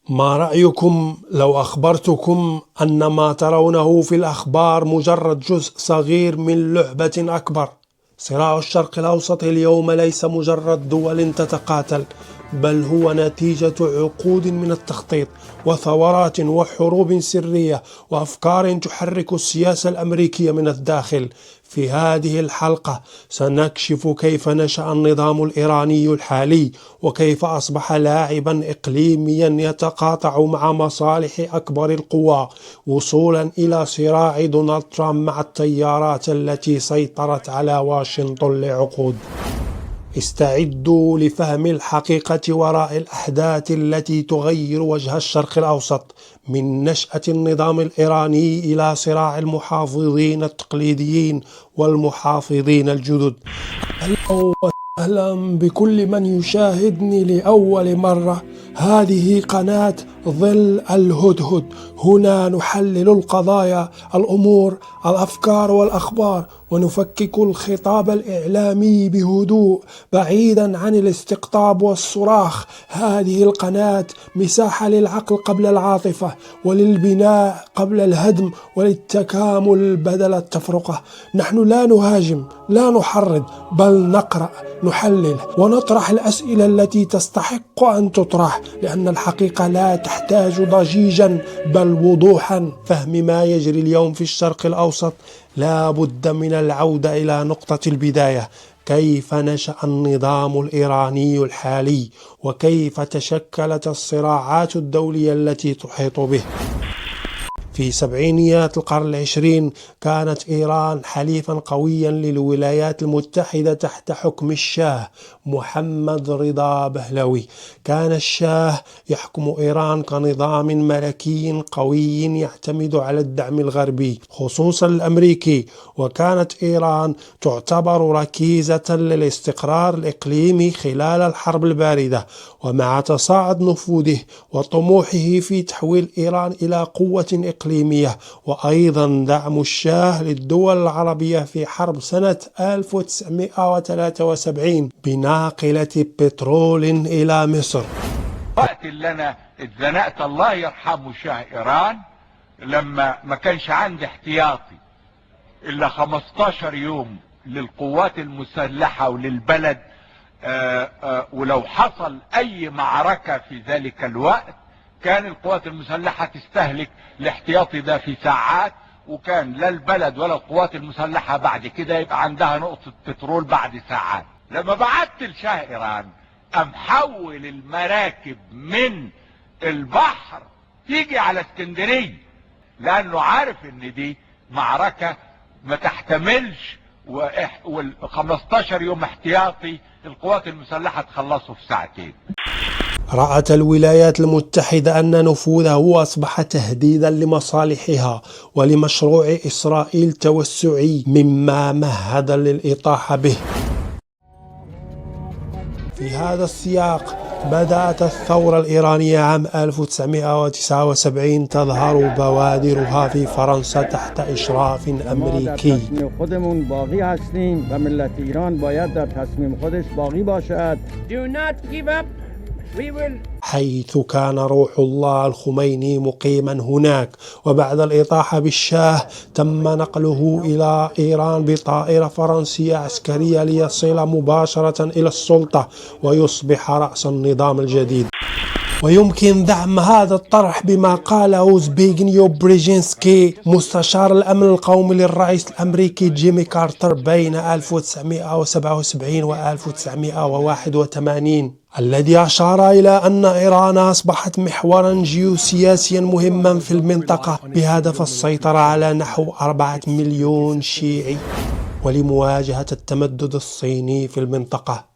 ما رأيكم لو أخبرتكم أن ما ترونه في الأخبار مجرد جزء صغير من لعبة أكبر؟ صراع الشرق الأوسط اليوم ليس مجرد دول تتقاتل، بل هو نتيجة عقود من التخطيط وثورات وحروب سرية وأفكار تحرك السياسة الأمريكية من الداخل. في هذه الحلقة سنكشف كيف نشأ النظام الإيراني الحالي، وكيف أصبح لاعبا إقليميا يتقاطع مع مصالح أكبر القوى، وصولا إلى صراع دونالد ترامب مع التيارات التي سيطرت على واشنطن لعقود. استعدوا لفهم الحقيقة وراء الأحداث التي تغير وجه الشرق الأوسط، من نشأة النظام الإيراني إلى صراع المحافظين التقليديين والمحافظين الجدد. أهلا بكل من يشاهدني لأول مرة. هذه قناة ظل الهدهد، هنا نحلل القضايا، الأمور، الأفكار والأخبار، ونفكك الخطاب الإعلامي بهدوء بعيدا عن الاستقطاب والصراخ. هذه القناة مساحة للعقل قبل العاطفة، وللبناء قبل الهدم، وللتكامل بدل التفرقة. نحن لا نهاجم، لا نحرض، بل نقرأ، نحلل، ونطرح الأسئلة التي تستحق أن تطرح، لأن الحقيقة لا تحتاج ضجيجا بل وضوحا. فهم ما يجري اليوم في الشرق الأوسط لا بد من العودة إلى نقطة البداية. كيف نشأ النظام الإيراني الحالي، وكيف تشكلت الصراعات الدولية التي تحيط به. في سبعينيات القرن العشرين كانت إيران حليفا قويا للولايات المتحدة تحت حكم الشاه محمد رضا بهلوي. كان الشاه يحكم إيران كنظام ملكي قوي يعتمد على الدعم الغربي خصوصا الأمريكي، وكانت إيران تعتبر ركيزة للاستقرار الإقليمي خلال الحرب الباردة. ومع تصاعد نفوذه وطموحه في تحويل إيران إلى قوة إقليمية، وأيضا دعم الشاه للدول العربية في حرب سنة 1973 بناقلة بترول إلى مصر. وقت اللي أنا اتزنقت الله يرحمه شاه إيران، لما ما كانش عندي احتياطي إلا 15 يوم للقوات المسلحة وللبلد، ولو حصل أي معركة في ذلك الوقت كان القوات المسلحة تستهلك الاحتياطي ده في ساعات، وكان لا البلد ولا القوات المسلحة بعد كده يبقى عندها نقطة بترول بعد ساعات. لما بعت لشاه إيران قام حول المراكب من البحر تيجي على اسكندرية، لأنه عارف إن دي معركة ما تحتملش، و15 يوم احتياطي القوات المسلحة تخلصوا في ساعتين. رأت الولايات المتحدة أن نفوذه أصبح تهديدا لمصالحها ولمشروع إسرائيل التوسعي، مما مهد للإطاحة به. في هذا السياق بدأت الثورة الإيرانية عام 1979 تظهر بوادرها في فرنسا تحت إشراف أمريكي. حيث كان روح الله الخميني مقيما هناك. وبعد الإطاحة بالشاه تم نقله إلى إيران بطائرة فرنسية عسكرية ليصل مباشرة إلى السلطة ويصبح رأس النظام الجديد. ويمكن دعم هذا الطرح بما قاله زبيغنيو بريجينسكي مستشار الأمن القومي للرئيس الأمريكي جيمي كارتر بين 1977 و 1981، الذي أشار إلى أن إيران أصبحت محورا جيوسياسيا مهما في المنطقة بهدف السيطرة على نحو 4 مليون شيعي ولمواجهة التمدد الصيني في المنطقة.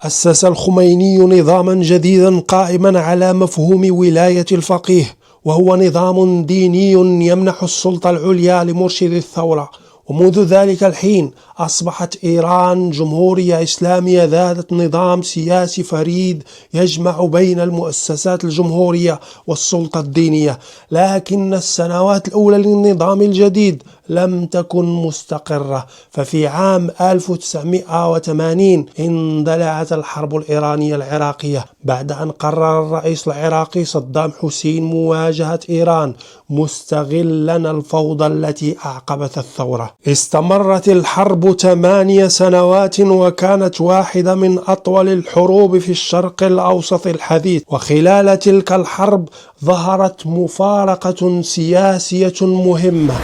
أسس الخميني نظاما جديدا قائما على مفهوم ولاية الفقيه، وهو نظام ديني يمنح السلطة العليا لمرشد الثورة. ومنذ ذلك الحين أصبحت إيران جمهورية إسلامية ذات نظام سياسي فريد يجمع بين المؤسسات الجمهورية والسلطة الدينية، لكن السنوات الأولى للنظام الجديد لم تكن مستقرة. ففي عام 1980 اندلعت الحرب الإيرانية العراقية بعد أن قرر الرئيس العراقي صدام حسين مواجهة إيران مستغلا الفوضى التي أعقبت الثورة. استمرت الحرب 8 سنوات وكانت واحدة من أطول الحروب في الشرق الأوسط الحديث. وخلال تلك الحرب ظهرت مفارقة سياسية مهمة.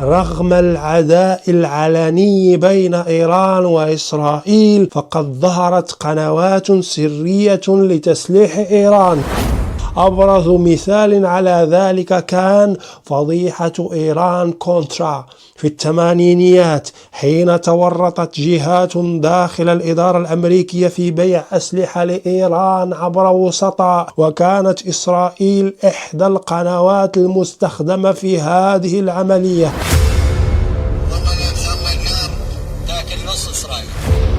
رغم العداء العلني بين إيران وإسرائيل فقد ظهرت قنوات سرية لتسليح إيران. أبرز مثال على ذلك كان فضيحة إيران كونترا في الثمانينيات، حين تورطت جهات داخل الإدارة الأمريكية في بيع أسلحة لإيران عبر وسطاء، وكانت إسرائيل إحدى القنوات المستخدمة في هذه العملية.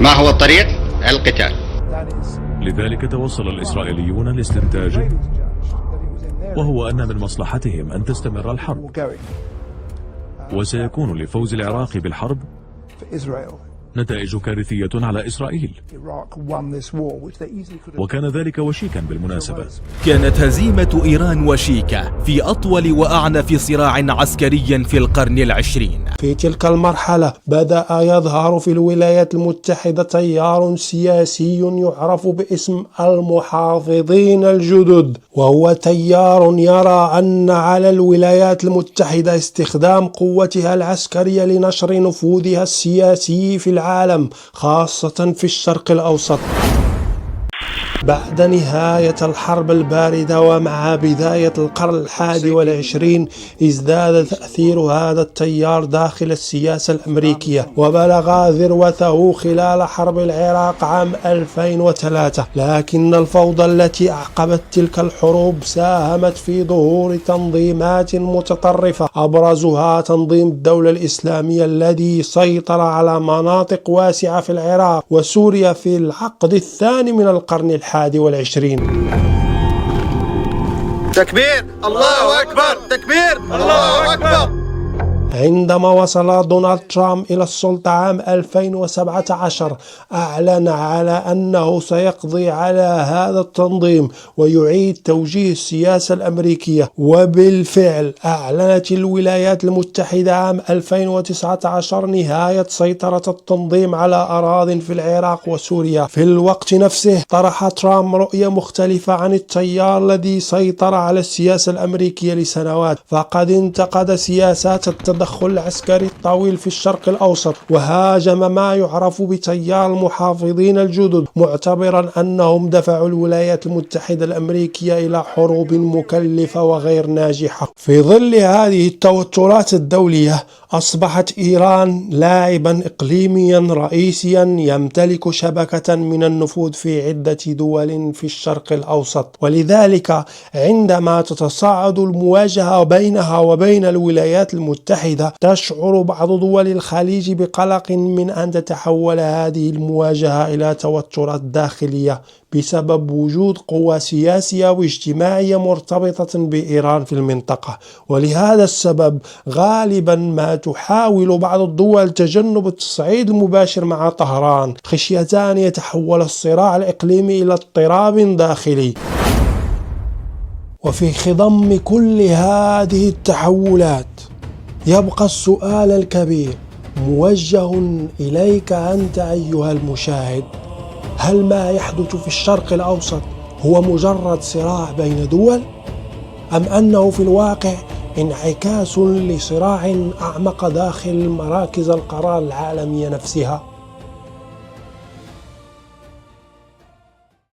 ما هو الطريق؟ القتال. لذلك توصل الإسرائيليون لاستنتاج، وهو أن من مصلحتهم أن تستمر الحرب، وسيكون لفوز العراق بالحرب نتائج كارثية على إسرائيل، وكان ذلك وشيكا بالمناسبة. كانت هزيمة إيران وشيكة في أطول وأعنف صراع عسكري في القرن العشرين. في تلك المرحلة بدأ يظهر في الولايات المتحدة تيار سياسي يعرف باسم المحافظين الجدد، وهو تيار يرى أن على الولايات المتحدة استخدام قوتها العسكرية لنشر نفوذها السياسي في العالم، خاصة في الشرق الأوسط. بعد نهاية الحرب الباردة ومع بداية القرن 21 ازداد تأثير هذا التيار داخل السياسة الأمريكية، وبلغ ذروته خلال حرب العراق عام 2003. لكن الفوضى التي أعقبت تلك الحروب ساهمت في ظهور تنظيمات متطرفة، أبرزها تنظيم الدولة الإسلامية الذي سيطر على مناطق واسعة في العراق وسوريا في العقد الثاني من القرن 21. تكبير الله أكبر، تكبير الله أكبر. عندما وصل دونالد ترامب إلى السلطة عام 2017 أعلن على أنه سيقضي على هذا التنظيم ويعيد توجيه السياسة الأمريكية، وبالفعل أعلنت الولايات المتحدة عام 2019 نهاية سيطرة التنظيم على أراضٍ في العراق وسوريا. في الوقت نفسه طرح ترامب رؤية مختلفة عن التيار الذي سيطر على السياسة الأمريكية لسنوات، فقد انتقد سياسات التدخل العسكري الطويل في الشرق الأوسط، وهاجم ما يعرف بتيار المحافظين الجدد، معتبرا أنهم دفعوا الولايات المتحدة الأمريكية إلى حروب مكلفة وغير ناجحة. في ظل هذه التوترات الدولية أصبحت إيران لاعبا إقليميا رئيسيا يمتلك شبكة من النفوذ في عدة دول في الشرق الأوسط، ولذلك عندما تتصاعد المواجهة بينها وبين الولايات المتحدة تشعر بعض دول الخليج بقلق من أن تتحول هذه المواجهة إلى توترات داخلية بسبب وجود قوى سياسية واجتماعية مرتبطة بإيران في المنطقة. ولهذا السبب غالبا ما تحاول بعض الدول تجنب التصعيد المباشر مع طهران خشية أن يتحول الصراع الإقليمي إلى اضطراب داخلي. وفي خضم كل هذه التحولات يبقى السؤال الكبير موجه إليك أنت أيها المشاهد: هل ما يحدث في الشرق الأوسط هو مجرد صراع بين دول؟ أم أنه في الواقع انعكاس لصراع أعمق داخل مراكز القرار العالمية نفسها؟